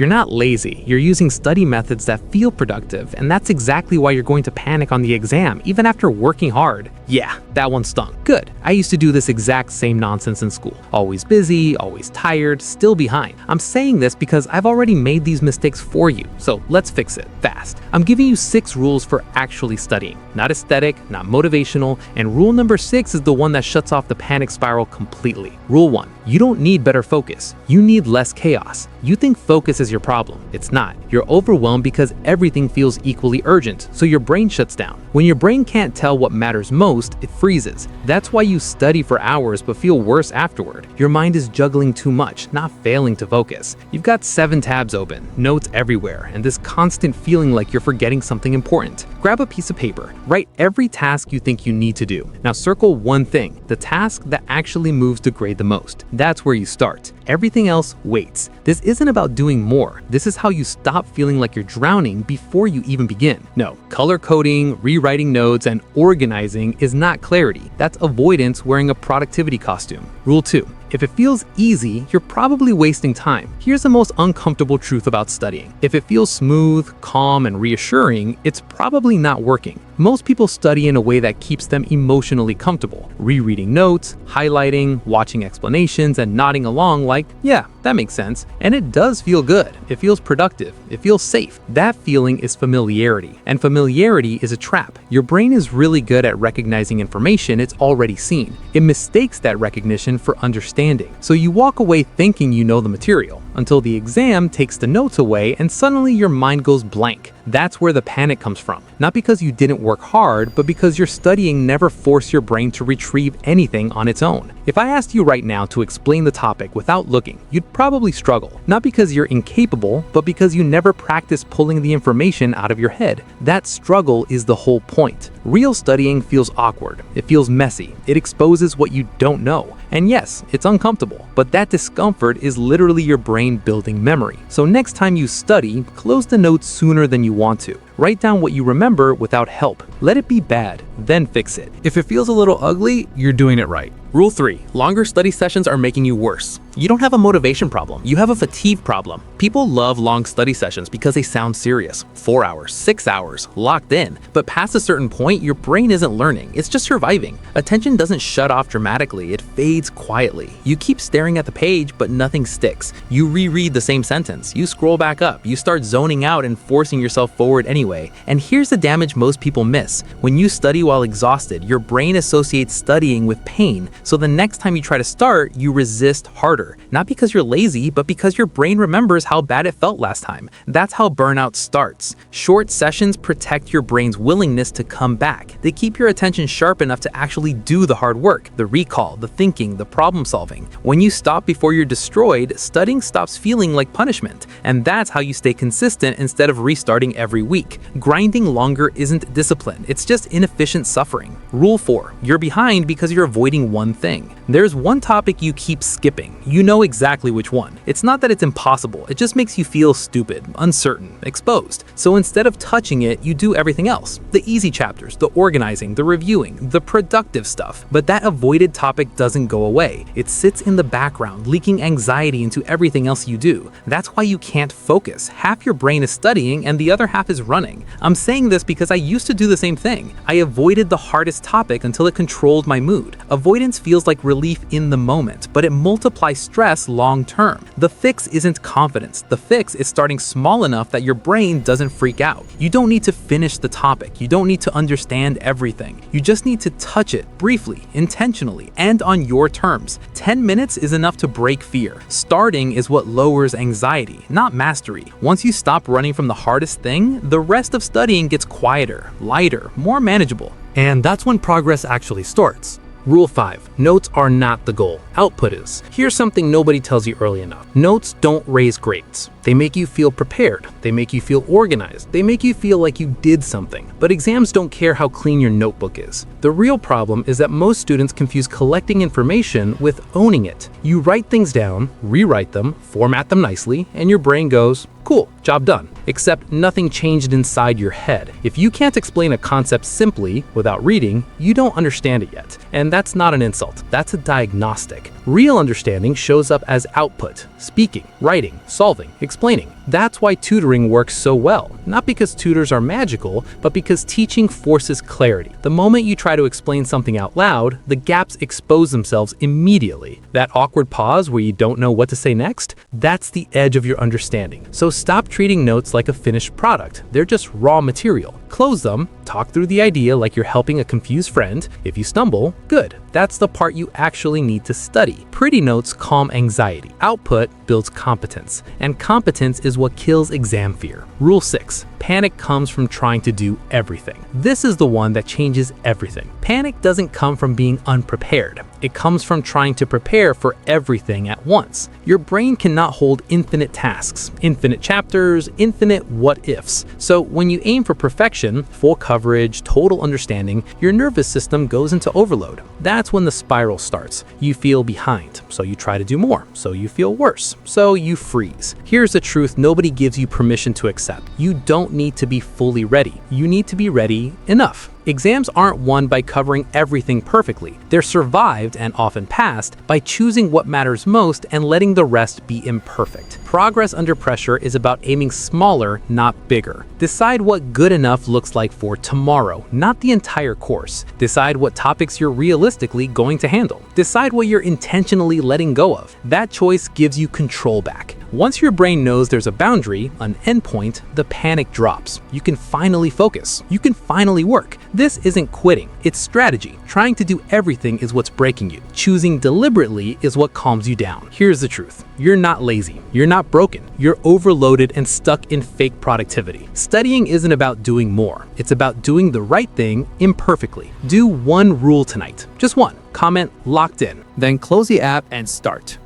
You're not lazy, you're using study methods that feel productive, and that's exactly why you're going to panic on the exam, even after working hard. Yeah, that one stung. Good. I used to do this exact same nonsense in school. Always busy, always tired, still behind. I'm saying this because I've already made these mistakes for you, so let's fix it fast. I'm giving you 6 rules for actually studying. Not aesthetic, not motivational, and rule number 6 is the one that shuts off the panic spiral completely. Rule 1. You don't need better focus. You need less chaos. You think focus is your problem. It's not. You're overwhelmed because everything feels equally urgent, so your brain shuts down. When your brain can't tell what matters most, it freezes. That's why you study for hours but feel worse afterward. Your mind is juggling too much, not failing to focus. You've got 7 tabs open, notes everywhere, and this constant feeling like you're forgetting something important. Grab a piece of paper. Write every task you think you need to do. Now circle one thing, the task that actually moves the grade the most. That's where you start. Everything else waits. This isn't about doing more. This is how you stop feeling like you're drowning before you even begin. No, color coding, rewriting notes, and organizing is not clarity. That's avoidance wearing a productivity costume. Rule 2. If it feels easy, you're probably wasting time. Here's the most uncomfortable truth about studying. If it feels smooth, calm, and reassuring, it's probably not working. Most people study in a way that keeps them emotionally comfortable, rereading notes, highlighting, watching explanations, and nodding along like, yeah, that makes sense. And it does feel good. It feels productive. It feels safe. That feeling is familiarity, and familiarity is a trap. Your brain is really good at recognizing information it's already seen. It mistakes that recognition for understanding. So you walk away thinking you know the material, until the exam takes the notes away and suddenly your mind goes blank. That's where the panic comes from. Not because you didn't work hard, but because your studying never forced your brain to retrieve anything on its own. If I asked you right now to explain the topic without looking, you'd probably struggle. Not because you're incapable, but because you never practiced pulling the information out of your head. That struggle is the whole point. Real studying feels awkward. It feels messy. It exposes what you don't know. And yes, it's uncomfortable, but that discomfort is literally your brain building memory. So next time you study, close the notes sooner than you want to. Write down what you remember without help. Let it be bad, then fix it. If it feels a little ugly, you're doing it right. Rule 3. Longer study sessions are making you worse. You don't have a motivation problem. You have a fatigue problem. People love long study sessions because they sound serious. 4 hours, 6 hours, locked in. But past a certain point, your brain isn't learning. It's just surviving. Attention doesn't shut off dramatically. It fades quietly. You keep staring at the page, but nothing sticks. You reread the same sentence. You scroll back up. You start zoning out and forcing yourself forward anyway. And here's the damage most people miss. When you study while exhausted, your brain associates studying with pain. So the next time you try to start, you resist harder. Not because you're lazy, but because your brain remembers how bad it felt last time. That's how burnout starts. Short sessions protect your brain's willingness to come back. They keep your attention sharp enough to actually do the hard work, the recall, the thinking, the problem solving. When you stop before you're destroyed, studying stops feeling like punishment. And that's how you stay consistent instead of restarting every week. Grinding longer isn't discipline. It's just inefficient suffering. Rule 4. You're behind because you're avoiding one thing. There's one topic you keep skipping. You know exactly which one. It's not that it's impossible. It just makes you feel stupid, uncertain, exposed. So instead of touching it, you do everything else. The easy chapters, the organizing, the reviewing, the productive stuff. But that avoided topic doesn't go away. It sits in the background, leaking anxiety into everything else you do. That's why you can't focus. Half your brain is studying and the other half is running. I'm saying this because I used to do the same thing. I avoided the hardest topic until it controlled my mood. Avoidance feels like relief in the moment, but it multiplies stress long term. The fix isn't confidence. The fix is starting small enough that your brain doesn't freak out. You don't need to finish the topic. You don't need to understand everything. You just need to touch it briefly, intentionally, and on your terms. 10 minutes is enough to break fear. Starting is what lowers anxiety, not mastery. Once you stop running from the hardest thing, the rest of studying gets quieter, lighter, more manageable. And that's when progress actually starts. Rule 5. Notes are not the goal. Output is. Here's something nobody tells you early enough. Notes don't raise grades. They make you feel prepared. They make you feel organized. They make you feel like you did something. But exams don't care how clean your notebook is. The real problem is that most students confuse collecting information with owning it. You write things down, rewrite them, format them nicely, and your brain goes, cool, job done. Except nothing changed inside your head. If you can't explain a concept simply without reading, you don't understand it yet. And that's not an insult. That's a diagnostic. Real understanding shows up as output, speaking, writing, solving, explaining. That's why tutoring works so well, not because tutors are magical, but because teaching forces clarity. The moment you try to explain something out loud, the gaps expose themselves immediately. That awkward pause where you don't know what to say next, that's the edge of your understanding. So stop treating notes like a finished product. They're just raw material. Close them, talk through the idea like you're helping a confused friend. If you stumble, good. That's the part you actually need to study. Pretty notes calm anxiety. Output builds competence. And competence is what kills exam fear. Rule 6. Panic comes from trying to do everything. This is the one that changes everything. Panic doesn't come from being unprepared. It comes from trying to prepare for everything at once. Your brain cannot hold infinite tasks, infinite chapters, infinite what-ifs. So when you aim for perfection, full coverage, total understanding, your nervous system goes into overload. That's when the spiral starts. You feel behind, so you try to do more. So you feel worse, so you freeze. Here's the truth nobody gives you permission to accept. You don't need to be fully ready. You need to be ready enough. Exams aren't won by covering everything perfectly. They're survived and often passed by choosing what matters most and letting the rest be imperfect. Progress under pressure is about aiming smaller, not bigger. Decide what good enough looks like for tomorrow, not the entire course. Decide what topics you're realistically going to handle. Decide what you're intentionally letting go of. That choice gives you control back. Once your brain knows there's a boundary, an endpoint, the panic drops. You can finally focus. You can finally work. This isn't quitting, it's strategy. Trying to do everything is what's breaking you. Choosing deliberately is what calms you down. Here's the truth. You're not lazy. You're not broken. You're overloaded and stuck in fake productivity. Studying isn't about doing more. It's about doing the right thing imperfectly. Do one rule tonight. Just one. Comment locked in. Then close the app and start.